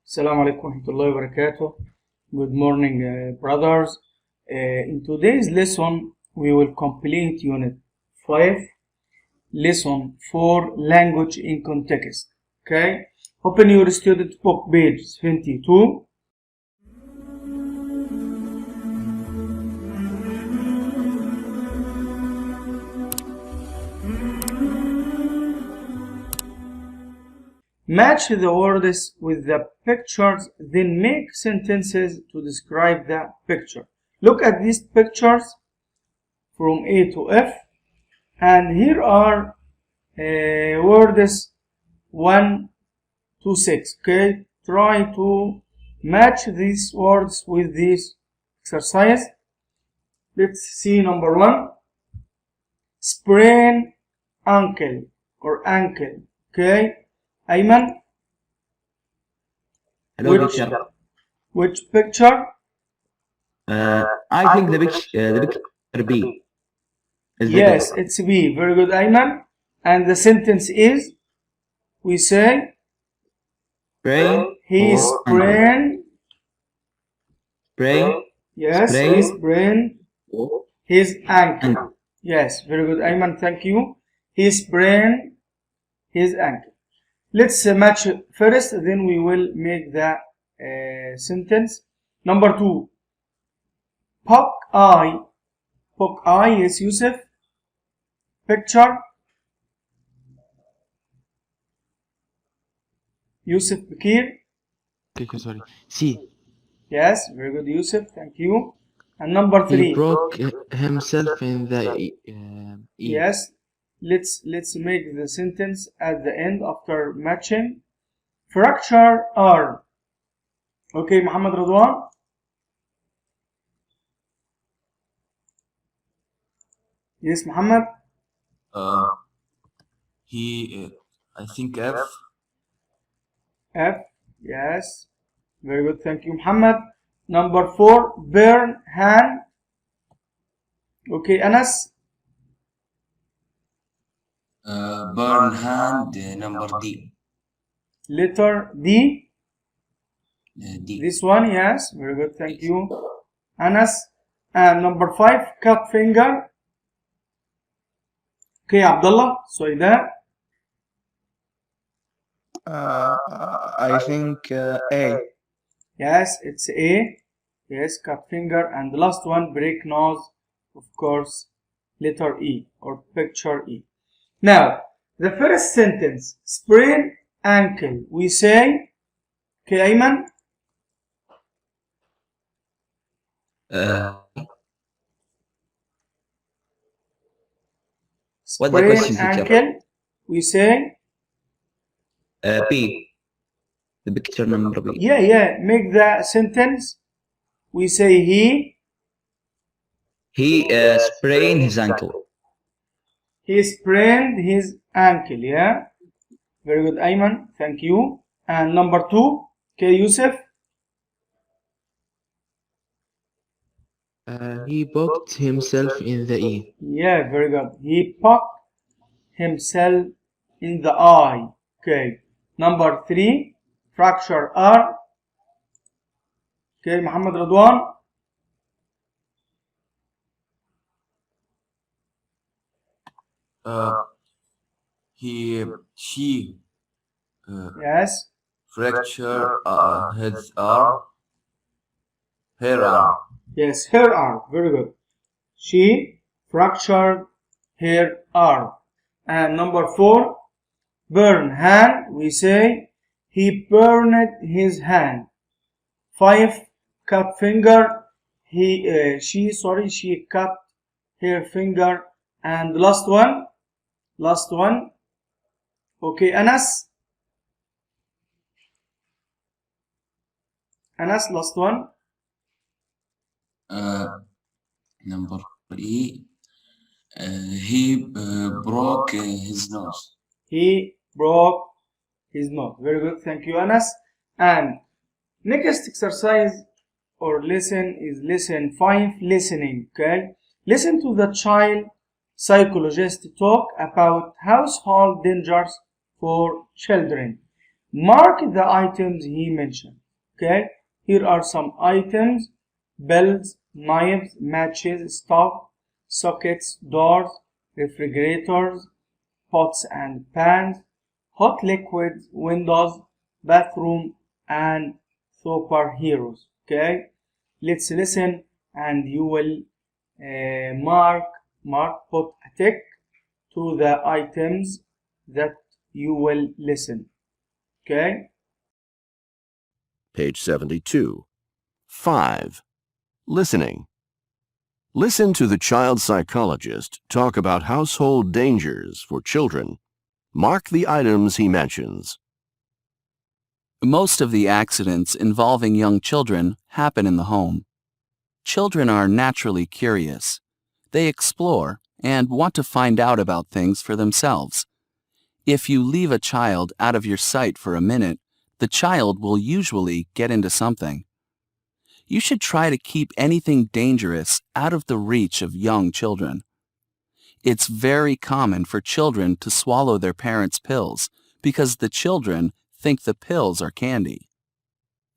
Assalamu alaikum warahmatullahi wabarakatuh. Good morning, brothers. In today's lesson, we will complete Unit 5, Lesson 4, Language in Context. Okay? Open your student book, page 22. Match the words with the pictures, then make sentences to describe the picture. Look at these pictures from A to F, and here are words 1 to 6. Okay, try to match these words with this exercise. Let's see number 1. Sprain ankle or ankle. Okay. Ayman, Hello, teacher. which picture? I think the picture B. Yes, it's B. Very good, Ayman. And the sentence is, we say, he sprained. Yes, he sprained his ankle. Yes, very good, Ayman. Thank you. He sprained his ankle. Let's match first, then we will make the sentence. Number 2. Poke eye. Poke eye, yes, Yusuf. Picture. Yusuf Bakir. Okay, sorry. C. Yes, very good, Yusuf. Thank you. And number 3. He broke himself in the E. Yes. Let's make the sentence at the end after matching. Fracture arm. Okay, Muhammad Radwan. Yes, Muhammad. I think F. F. Yes. Very good. Thank you, Muhammad. Number 4. Burn hand. Okay, Anas. Burn hand, number D. Letter D. D. This one, yes. Very good. Thank you, Anas. And number 5. Cut finger. Okay, Abdullah. Soida. I think A. Yes, it's A. Yes, cut finger. And the last one, break nose. Of course, letter E or picture E. Now, the first sentence, sprain ankle. We say, okay, Ayman? What the question, Sprain teacher? ankle. We say, B. The picture number B. yeah. Make the sentence. We say he sprained his ankle. He sprained his ankle, yeah? Very good, Ayman. Thank you. And number 2, okay, Yusuf? He poked himself in the E. Yeah, very good. He poked himself in the eye. Okay. Number 3, fracture arm. Okay, Muhammad Radwan? She Yes. fracture his arm, her arm. Yes, her arm. Very good. She fractured her arm. And number 4, burn hand. We say he burned his hand. 5, cut finger. She cut her finger. And the last one. Okay, Anas, last one. Number E. He broke his nose. He broke his nose. Very good. Thank you, Anas. And next exercise or lesson is lesson 5, listening. Okay. Listen to the child psychologist talk about household dangers for children. Mark the items he mentioned. Okay, here are some items: bells, knives, matches, stove, sockets, doors, refrigerators, pots and pans, hot liquids, windows, bathroom, and superheroes. Okay, let's listen, and you will put a tick to the items that you will listen. Okay. Page 72. 5. Listening. Listen to the child psychologist talk about household dangers for children. Mark the items he mentions. Most of the accidents involving young children happen in the home. Children are naturally curious. They explore and want to find out about things for themselves. If you leave a child out of your sight for a minute, the child will usually get into something. You should try to keep anything dangerous out of the reach of young children. It's very common for children to swallow their parents' pills because the children think the pills are candy.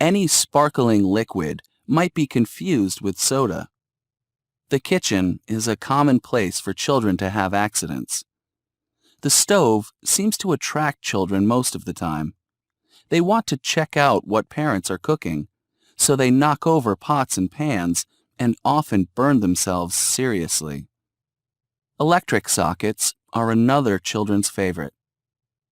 Any sparkling liquid might be confused with soda. The kitchen is a common place for children to have accidents. The stove seems to attract children most of the time. They want to check out what parents are cooking, so they knock over pots and pans and often burn themselves seriously. Electric sockets are another children's favorite.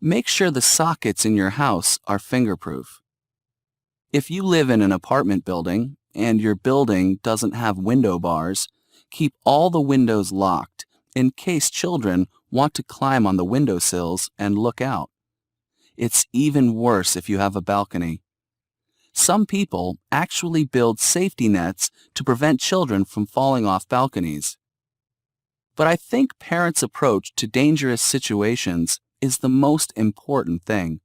Make sure the sockets in your house are fingerproof. If you live in an apartment building and your building doesn't have window bars, keep all the windows locked in case children want to climb on the windowsills and look out. It's even worse if you have a balcony. Some people actually build safety nets to prevent children from falling off balconies. But I think parents' approach to dangerous situations is the most important thing,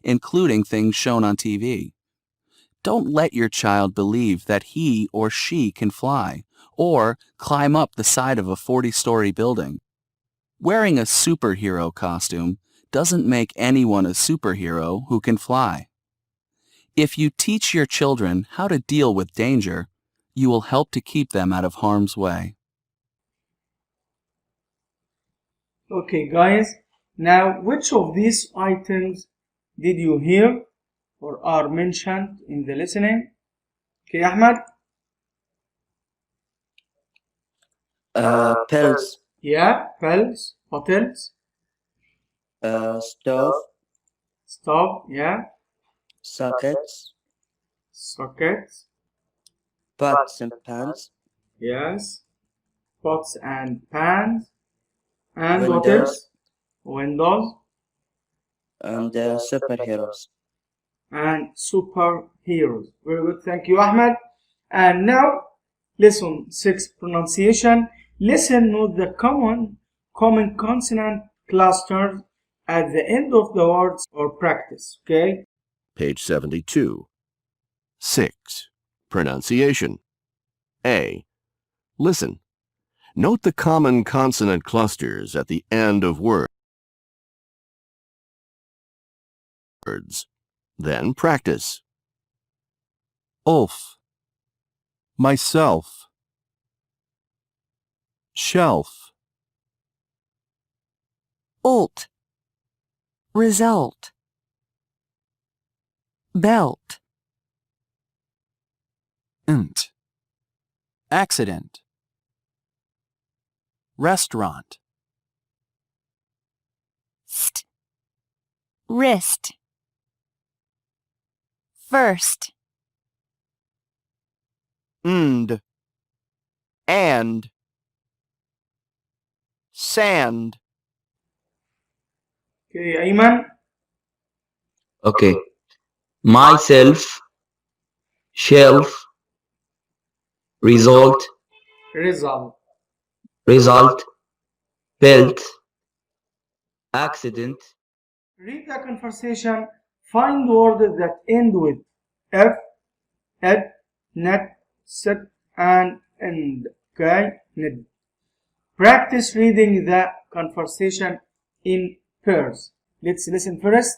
including things shown on TV. Don't let your child believe that he or she can fly or climb up the side of a 40-story building. Wearing a superhero costume doesn't make anyone a superhero who can fly. If you teach your children how to deal with danger, you will help to keep them out of harm's way. Okay, guys. Now, which of these items did you hear or are mentioned in the listening? Okay, Ahmed? Pills, Yeah, pills, bottles, stove, stove, yeah, sockets, sockets, pots and pans, yes, pots and pans, and what Windows. else? Windows and superheroes. and superheroes. Very good, thank you, Ahmed. And now, lesson 6, pronunciation. Listen to the common consonant clusters at the end of the words or practice, okay? Page 72. 6. Pronunciation. A. Listen. Note the common consonant clusters at the end of words. Then practice. Ulf. Myself. Shelf. Ult. Result. Belt. nt. Accident. Restaurant. St. Wrist. First. And. Sand. Okay, Ayman? Okay. Myself, shelf, result, Result. belt, accident, Read the conversation. Find words that end with F, ed, net, sit, and end. Okay? Ned. Practice reading the conversation in pairs. Let's listen first.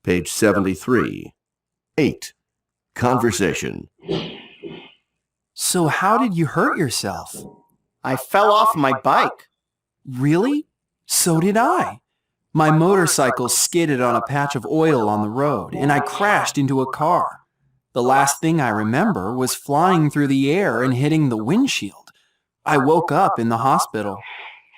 Page 73. 8. Conversation. So how did you hurt yourself? I fell off my bike. Really? So did I. My motorcycle skidded on a patch of oil on the road, and I crashed into a car. The last thing I remember was flying through the air and hitting the windshield. I woke up in the hospital.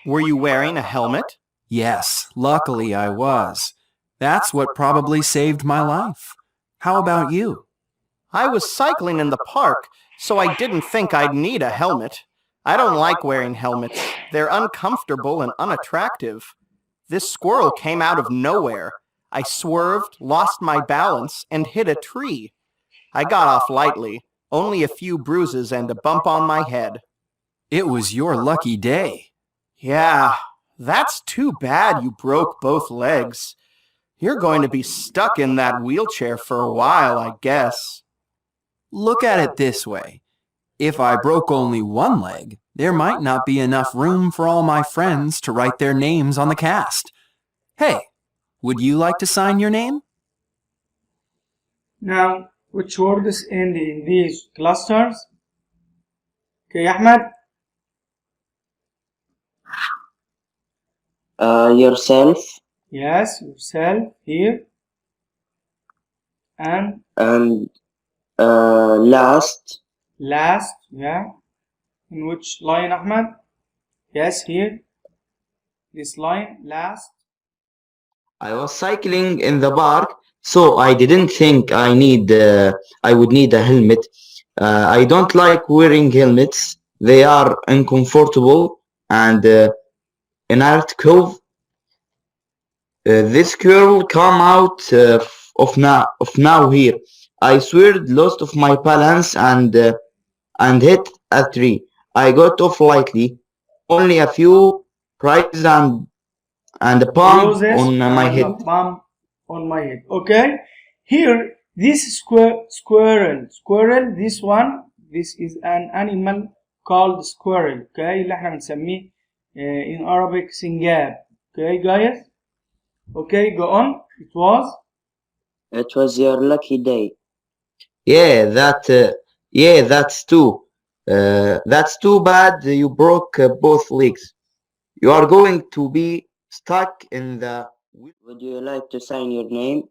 Were you wearing a helmet? Yes, luckily I was. That's what probably saved my life. How about you? I was cycling in the park, so I didn't think I'd need a helmet. I don't like wearing helmets. They're uncomfortable and unattractive. This squirrel came out of nowhere. I swerved, lost my balance, and hit a tree. I got off lightly, only a few bruises and a bump on my head. It was your lucky day. Yeah, that's too bad you broke both legs. You're going to be stuck in that wheelchair for a while, I guess. Look at it this way. If I broke only one leg, there might not be enough room for all my friends to write their names on the cast. Hey, would you like to sign your name? Now, which words end in these clusters? Okay, Ahmed. Yourself Yes, yourself here. And and last. last, yeah. In which line, Ahmed? Yes, here. This line, last. I was cycling in the park, so I didn't think I would need a helmet. I don't like wearing helmets. They are uncomfortable and inarticulate. This girl come out of now here. I swear lost of my balance and hit a tree. I got off lightly, only a few prizes and a bump Bruises on my and head. a bump on my head. Okay. Here, this squirrel. This one. This is an animal called squirrel. Okay. اللي احنا بنسميه in Arabic سنجاب. Okay, guys. Okay, go on. It was your lucky day. Yeah, that's too. That's too bad you broke both legs. You are going to be stuck in the. Would you like to sign your name?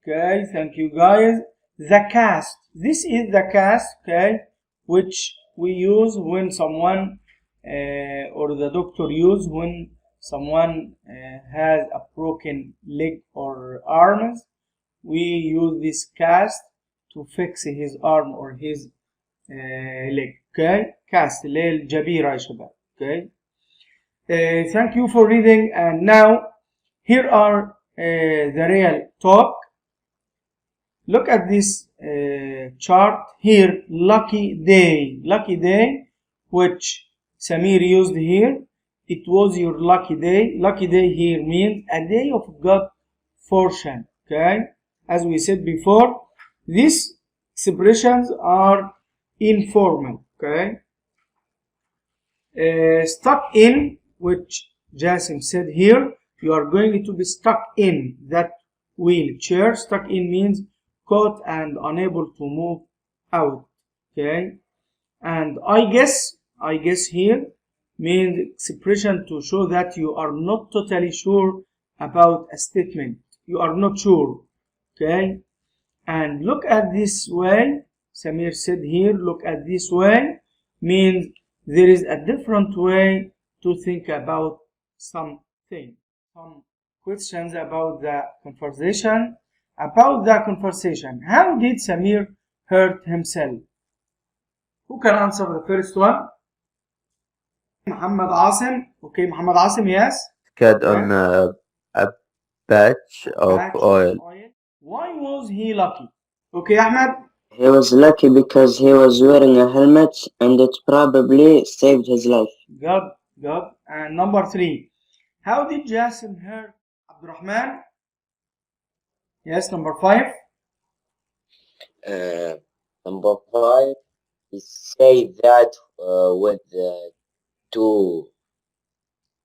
Okay, thank you, guys. The cast. This is the cast, okay, which we use when someone or the doctor use when someone has a broken leg or arms. We use this cast to fix his arm or his leg. Okay, cast اللي هي الجبيرة يا شباب. Okay. Thank you for reading, and now here are the real talk. Look at this chart here. Lucky day, which Samir used here. It was your lucky day. Lucky day here means a day of good fortune. Okay, as we said before, these expressions are informal. Okay, stuck in, which Jasim said here, you are going to be stuck in that wheelchair. Stuck in means caught and unable to move out. Okay, and I guess here means expression to show that you are not totally sure about a statement. You are not sure. Okay, and look at this way. Samir said here, look at this way means there is a different way to think about something. Some questions about the conversation. How did Samir hurt himself? Who can answer the first one? Muhammad Asim. Okay, Muhammad Asim, yes. Cut on a patch of oil. Why was he lucky? Okay, Ahmed. He was lucky because he was wearing a helmet and it probably saved his life. Good. And number 3. How did Jasim hurt Abdurrahman? Yes, number 5. Number 5, he said that with two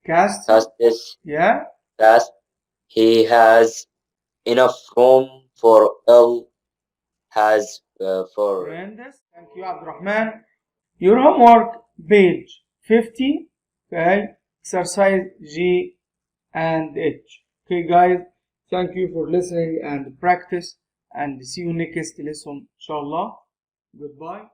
Cast. this Yeah. cast, he has enough room for L has for Tremendous. Thank you, Abdurrahman. Your homework, page 50. Okay. Exercise G and H. Okay, guys. Thank you for listening and practice. And see you next lesson, inshallah. Goodbye.